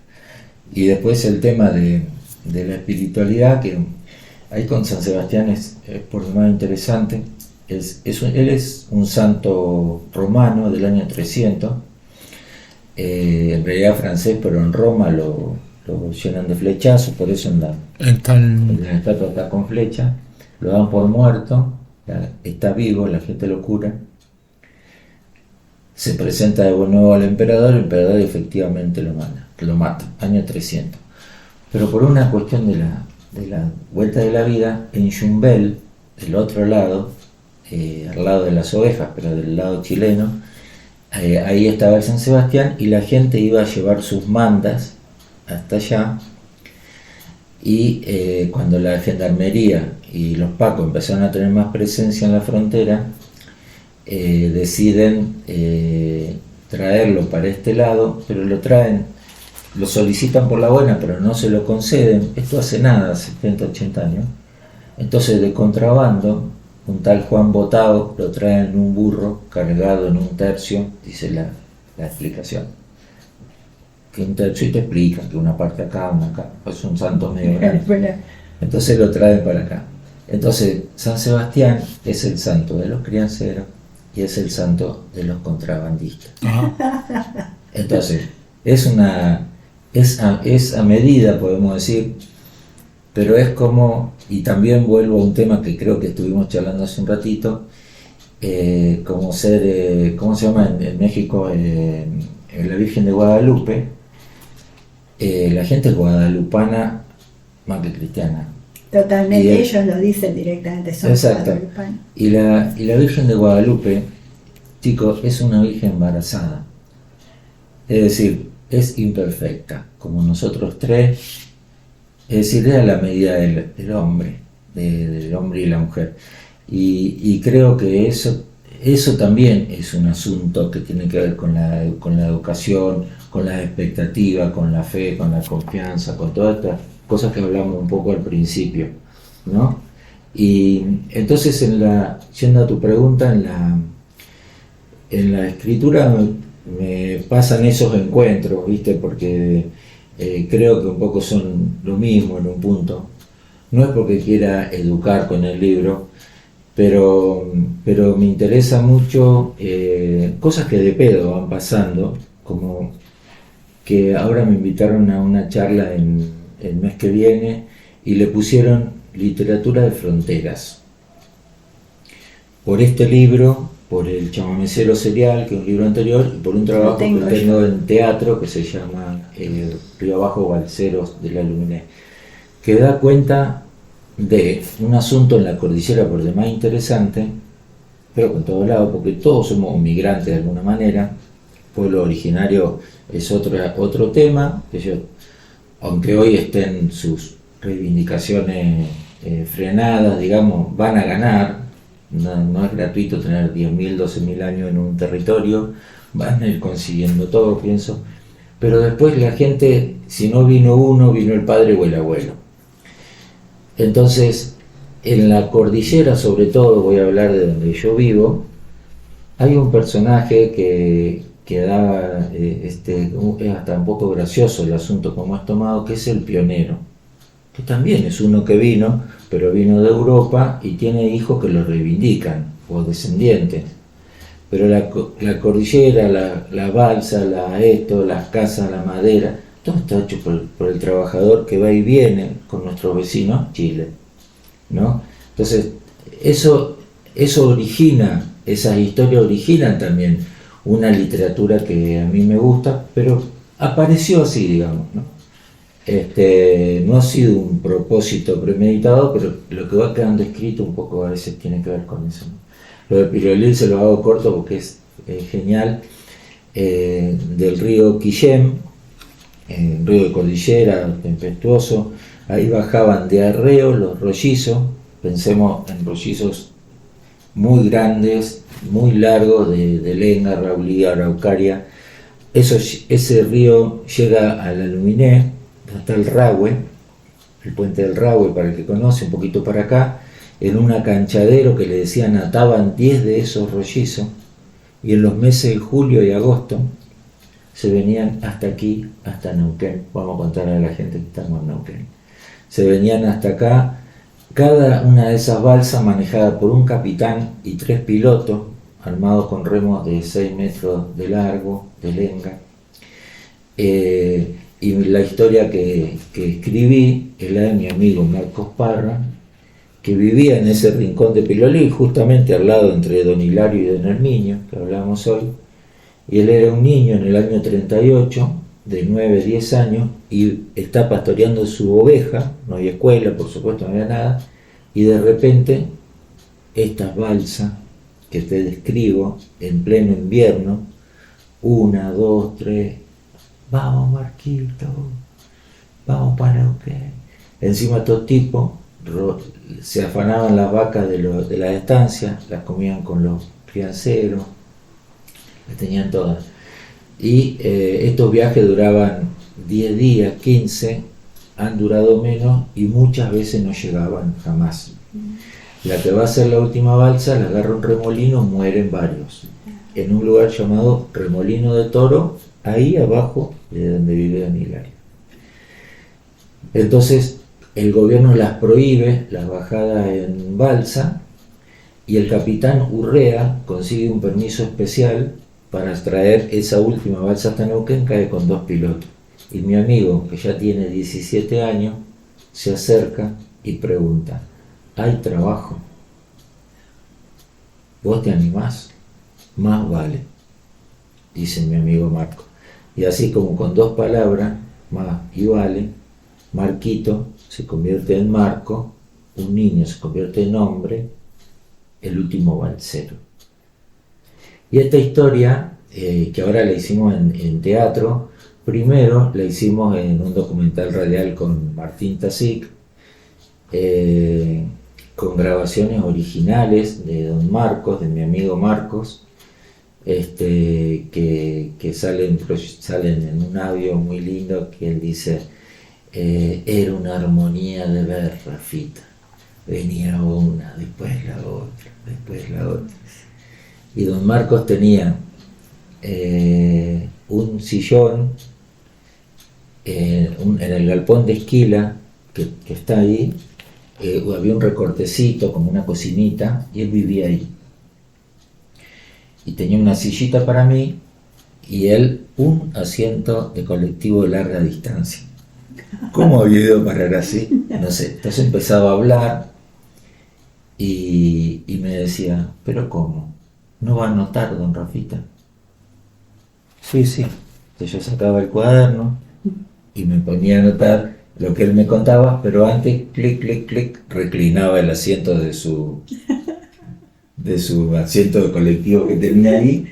Y después el tema de la espiritualidad, que ahí con San Sebastián es por demás interesante. Él es un santo romano del año 300, en realidad francés, pero en Roma lo llenan de flechazos, por eso en la estatua está con flecha, lo dan por muerto, está vivo, la gente lo cura, se presenta de nuevo al emperador, el emperador efectivamente lo mata, año 300. Pero por una cuestión de la vuelta de la vida, en Yumbel, del otro lado, al lado de las ovejas, pero del lado chileno. Ahí estaba el San Sebastián y la gente iba a llevar sus mandas hasta allá, y cuando la gendarmería y los pacos empezaron a tener más presencia en la frontera, deciden traerlo para este lado, pero lo solicitan por la buena, pero no se lo conceden. Esto hace nada, 70, 80 años. Entonces, de contrabando, un tal Juan Botao lo traen en un burro cargado en un tercio, dice la explicación. Que un tercio, y te explican que una parte acá, una acá. Es un santo medio grande. Entonces lo traen para acá. Entonces, San Sebastián es el santo de los crianceros y es el santo de los contrabandistas. Entonces, es a medida, podemos decir, pero es como, y también vuelvo a un tema que creo que estuvimos charlando hace un ratito, como ser, ¿cómo se llama en México? La Virgen de Guadalupe. La gente es guadalupana más que cristiana. Totalmente, ellos lo dicen directamente, son guadalupanos. Y la Virgen de Guadalupe, chicos, es una virgen embarazada. Es decir, es imperfecta, como nosotros tres. Es decir, era la medida del hombre, del hombre y la mujer. Y creo que eso también es un asunto que tiene que ver con la educación, con las expectativas, con la fe, con la confianza, con todas estas cosas que hablamos un poco al principio, ¿no? Y entonces, yendo a tu pregunta, en la escritura me pasan esos encuentros, ¿viste? Porque creo que un poco son lo mismo en un punto. No es porque quiera educar con el libro, pero me interesa mucho cosas que de pedo van pasando, como que ahora me invitaron a una charla el mes que viene y le pusieron literatura de fronteras. Por este libro, por El chamamecero serial, que es un libro anterior, y por un trabajo que tengo en teatro que se llama Río Abajo Balseros de la Luminé, que da cuenta de un asunto en la cordillera por demás interesante, pero con todo lado, porque todos somos migrantes de alguna manera. Pueblo originario es otro tema, que aunque hoy estén sus reivindicaciones frenadas, digamos, van a ganar. No es gratuito tener 10.000, 12.000 años en un territorio, van a ir consiguiendo todo, pienso. Pero después la gente, si no vino uno, vino el padre o el abuelo. Entonces, en la cordillera, sobre todo, voy a hablar de donde yo vivo, hay un personaje que da, es hasta un poco gracioso el asunto como es tomado, que es el pionero, que también es uno que vino, pero vino de Europa y tiene hijos que lo reivindican, o descendientes. Pero la cordillera, la balsa, las casas, la madera, todo está hecho por el trabajador que va y viene con nuestros vecinos, Chile, ¿no? Entonces, eso origina, esas historias originan también una literatura que a mí me gusta, pero apareció así, digamos, ¿no? No ha sido un propósito premeditado, pero lo que va quedando escrito un poco a veces tiene que ver con eso, ¿no? Lo de Pirolil se lo hago corto porque es genial. Del río Quillem, río de cordillera, tempestuoso, ahí bajaban de arreo los rollizos, pensemos en rollizos muy grandes, muy largos, de Lenga, Raulí, Araucaria. Ese río llega a la Luminé, hasta el Rahue, el puente del Rahue, para el que conoce, un poquito para acá, en un acanchadero que le decían ataban 10 de esos rollizos, y en los meses de julio y agosto se venían hasta aquí, hasta Neuquén. Vamos a contar a la gente que estamos en Neuquén. Se venían hasta acá, cada una de esas balsas manejada por un capitán y 3 pilotos, armados con remos de 6 metros de largo, de lenga. Y la historia que escribí es la de mi amigo Marcos Parra, que vivía en ese rincón de Pilolí, justamente al lado entre Don Hilario y Don Herminio, que hablamos hoy. Y él era un niño en el año 38, de 9, 10 años, y está pastoreando su oveja, no había escuela, por supuesto, no había nada, y de repente estas balsas que te describo en pleno invierno, 1, 2, 3, vamos Marquito, vamos para Neuquén. Encima estos tipos se afanaban las vacas de la estancia, las comían con los crianceros, las tenían todas. Y estos viajes duraban 10 días, 15, han durado menos y muchas veces no llegaban jamás. La que va a ser la última balsa la agarra un remolino, mueren varios. En un lugar llamado Remolino de Toro, ahí abajo de donde vive Don Hilario. Entonces el gobierno las prohíbe, las bajadas en balsa, y el capitán Urrea consigue un permiso especial para traer esa última balsa hasta Neuquén, cae con 2 pilotos. Y mi amigo, que ya tiene 17 años, se acerca y pregunta, ¿hay trabajo? ¿Vos te animás? Más vale, dice mi amigo Marco. Y así como con 2 palabras, más y vale, Marquito se convierte en Marco, un niño se convierte en hombre, el último balsero. Y esta historia, que ahora la hicimos en teatro, primero la hicimos en un documental radial con Martín Tasic, con grabaciones originales de Don Marcos, de mi amigo Marcos, que salen en un audio muy lindo que él dice, era una armonía de ver, Rafita, venía una, después la otra, después la otra. Y Don Marcos tenía un sillón en el galpón de Esquila, que está ahí, había un recortecito como una cocinita y él vivía ahí. Y tenía una sillita para mí y él un asiento de colectivo de larga distancia. ¿Cómo había ido a parar así? No sé. Entonces empezaba a hablar y me decía, ¿pero cómo? ¿No va a anotar, don Rafita? Sí. Entonces yo sacaba el cuaderno y me ponía a anotar lo que él me contaba, pero antes, clic, clic, clic, reclinaba el asiento de su asiento de colectivo que tenía ahí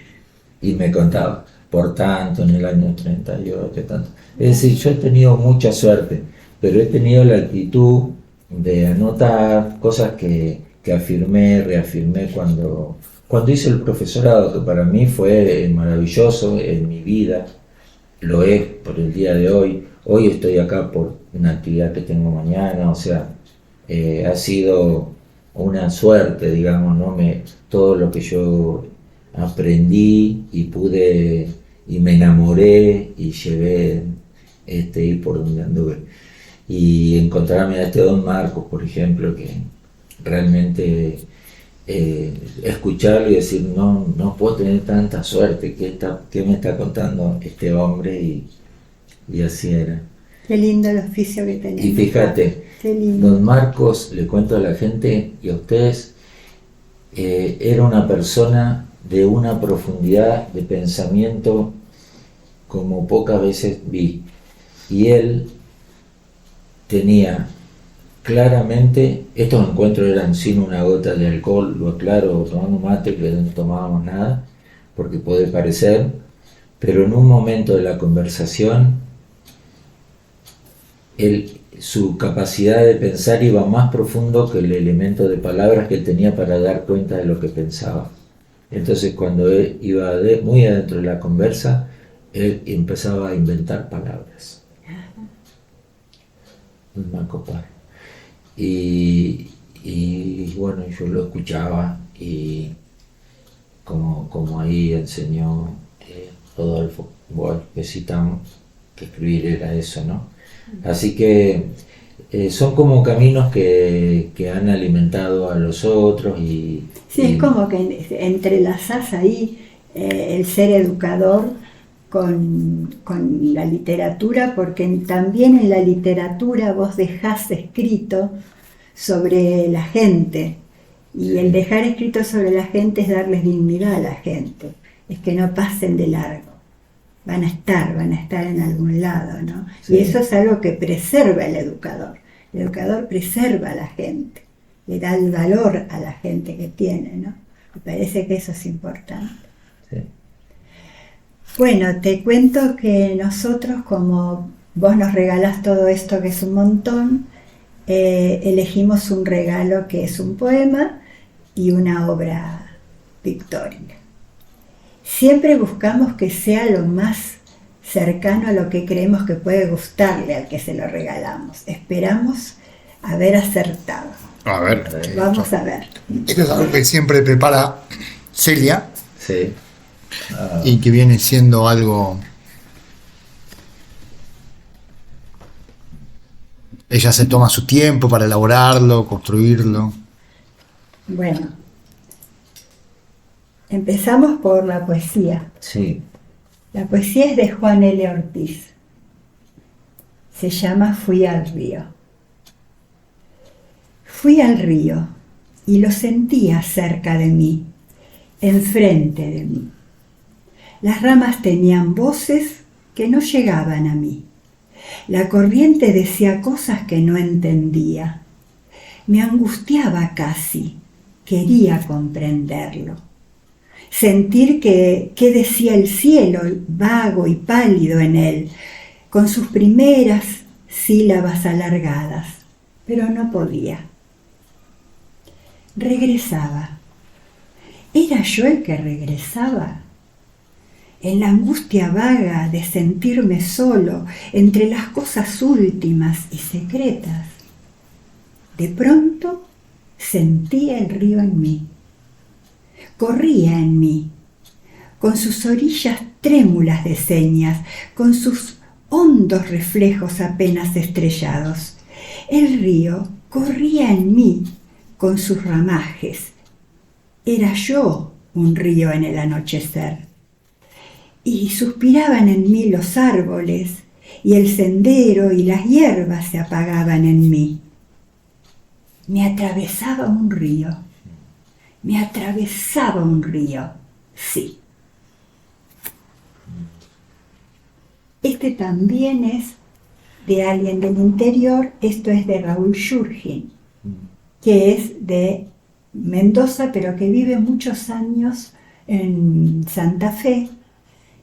y me contaba, por tanto, en el año 38, tanto. Es decir, yo he tenido mucha suerte, pero he tenido la actitud de anotar cosas que afirmé, reafirmé cuando hice el profesorado, que para mí fue maravilloso en mi vida, lo es por el día de hoy. Hoy estoy acá por una actividad que tengo mañana, o sea, ha sido una suerte, digamos, ¿no? Todo lo que yo aprendí y pude, y me enamoré y llevé ir por donde anduve. Y encontrarme a Don Marcos, por ejemplo, que realmente escucharlo y decir, no puedo tener tanta suerte, ¿qué me está contando este hombre? Y así era. Qué lindo el oficio que tenés. Y fíjate, Don Marcos, le cuento a la gente y a ustedes, era una persona de una profundidad de pensamiento como pocas veces vi. Y él tenía claramente, estos encuentros eran sin una gota de alcohol, lo aclaro, tomando mate, que no tomábamos nada, porque puede parecer, pero en un momento de la conversación, su capacidad de pensar iba más profundo que el elemento de palabras que él tenía para dar cuenta de lo que pensaba. Entonces cuando él iba muy adentro de la conversa, él empezaba a inventar palabras. Marco Paz. Y bueno, yo lo escuchaba y como ahí enseñó Rodolfo Wolf, que citamos, que escribir era eso, ¿no? Así que son como caminos que han alimentado a los otros y... Sí, es como que entrelazás ahí el ser educador con la literatura, porque también en la literatura vos dejás escrito sobre la gente, y el dejar escrito sobre la gente es darles dignidad a la gente, es que no pasen de largo, van a estar en algún lado, ¿no? Sí. Y eso es algo que preserva el educador preserva a la gente, le da el valor a la gente que tiene, ¿no? Me parece que eso es importante. Sí. Bueno, te cuento que nosotros, como vos nos regalás todo esto que es un montón, elegimos un regalo que es un poema y una obra pictórica. Siempre buscamos que sea lo más cercano a lo que creemos que puede gustarle al que se lo regalamos. Esperamos haber acertado. A ver, Vamos a ver. esto es algo que siempre prepara Celia Sí. y que viene siendo algo. Ella se toma su tiempo para elaborarlo, construirlo. Bueno, empezamos por la poesía. Sí. La poesía es de Juan L. Ortiz. Se llama Fui al río. Fui al río y lo sentía cerca de mí, enfrente de mí. Las ramas tenían voces que no llegaban a mí. La corriente decía cosas que no entendía. Me angustiaba casi, quería comprenderlo. Sentir qué decía el cielo, vago y pálido en él, con sus primeras sílabas alargadas, pero no podía. Regresaba. ¿Era yo el que regresaba? En la angustia vaga de sentirme solo entre las cosas últimas y secretas. De pronto sentía el río en mí. Corría en mí, con sus orillas trémulas de señas, con sus hondos reflejos apenas estrellados. El río corría en mí, con sus ramajes. Era yo un río en el anochecer. Y suspiraban en mí los árboles, y el sendero y las hierbas se apagaban en mí. Me atravesaba un río. Me atravesaba un río, sí. Este también es de alguien del interior, esto es de Raúl Yurgin, que es de Mendoza, pero que vive muchos años en Santa Fe,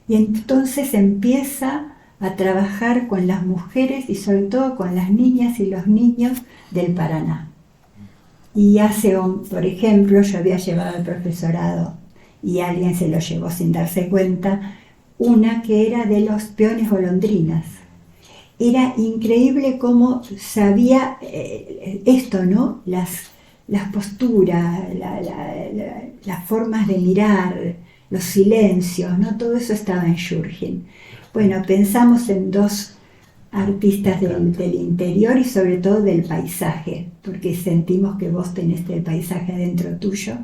y entonces empieza a trabajar con las mujeres y sobre todo con las niñas y los niños del Paraná. Y hace, por ejemplo, yo había llevado al profesorado y alguien se lo llevó sin darse cuenta, una que era de los peones golondrinas. Era increíble cómo sabía esto, ¿no? Las posturas, las formas de mirar, los silencios, ¿no? Todo eso estaba en Yurgin. Bueno, pensamos en dos artistas del interior y sobre todo del paisaje, porque sentimos que vos tenés el paisaje adentro tuyo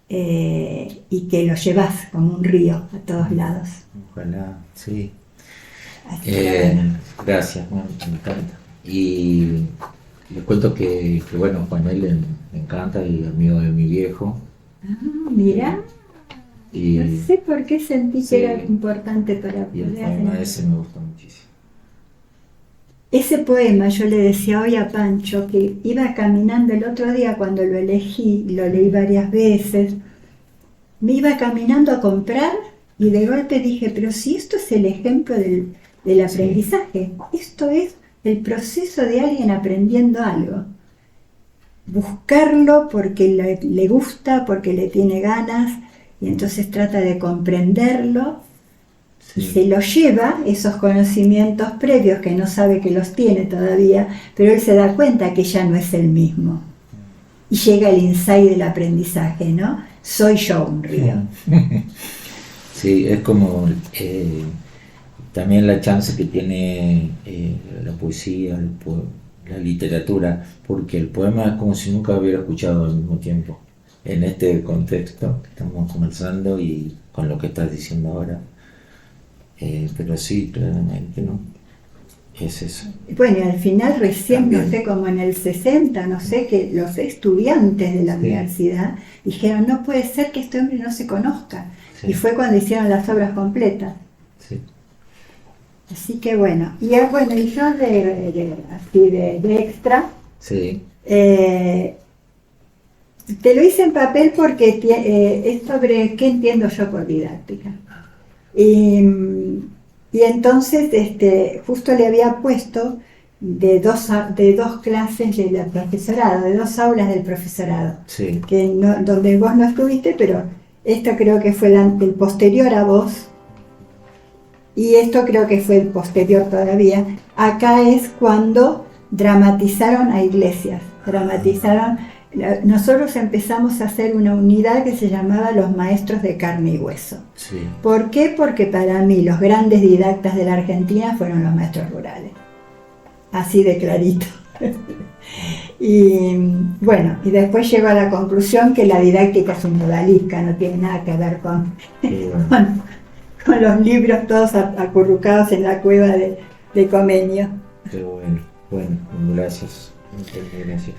y que lo llevás como un río a todos lados. Ojalá, sí. Así que bueno. Gracias, bueno, me encanta. Y les cuento que bueno, Juanel me encanta, el amigo de mi viejo. Mira, Y, no sé por qué sentí sí, que era importante para y el poder poema hacer. ese me gusta muchísimo. Ese poema yo le decía hoy a Pancho que iba caminando el otro día cuando lo elegí, lo leí varias veces, me iba caminando a comprar y de golpe dije, pero si esto es el ejemplo del aprendizaje, esto es el proceso de alguien aprendiendo algo. Buscarlo porque le gusta, porque le tiene ganas y entonces trata de comprenderlo. Y se lo lleva, esos conocimientos previos que no sabe que los tiene todavía, pero él se da cuenta que ya no es el mismo. Y llega el insight del aprendizaje, ¿no? Soy yo un río. Sí, es como también la chance que tiene la poesía, la literatura, porque el poema es como si nunca hubiera escuchado al mismo tiempo, en este contexto que estamos conversando y con lo que estás diciendo ahora. Pero sí, claramente, ¿no? Es eso. Bueno, y al final recién, También. no sé, como en el 60, no sé, que los estudiantes de la universidad dijeron, no puede ser que este hombre no se conozca. Sí. Y fue cuando hicieron las obras completas. Sí. Así que bueno, y yo de extra, Sí. Te lo hice en papel porque es sobre qué entiendo yo por didáctica. Y entonces justo le había puesto de dos clases del profesorado, de 2 aulas del profesorado, Sí. que donde vos no estuviste, pero esto creo que fue el posterior a vos, y esto creo que fue el posterior todavía. Acá es cuando dramatizaron a Iglesias, nosotros empezamos a hacer una unidad que se llamaba Los Maestros de Carne y Hueso. Sí. ¿Por qué? Porque para mí los grandes didactas de la Argentina fueron los maestros rurales. Así de clarito. Y bueno, y después llego a la conclusión que la didáctica es un modalista, no tiene nada que ver con los libros todos acurrucados en la cueva de Comenio. Qué bueno, gracias. Muchas gracias.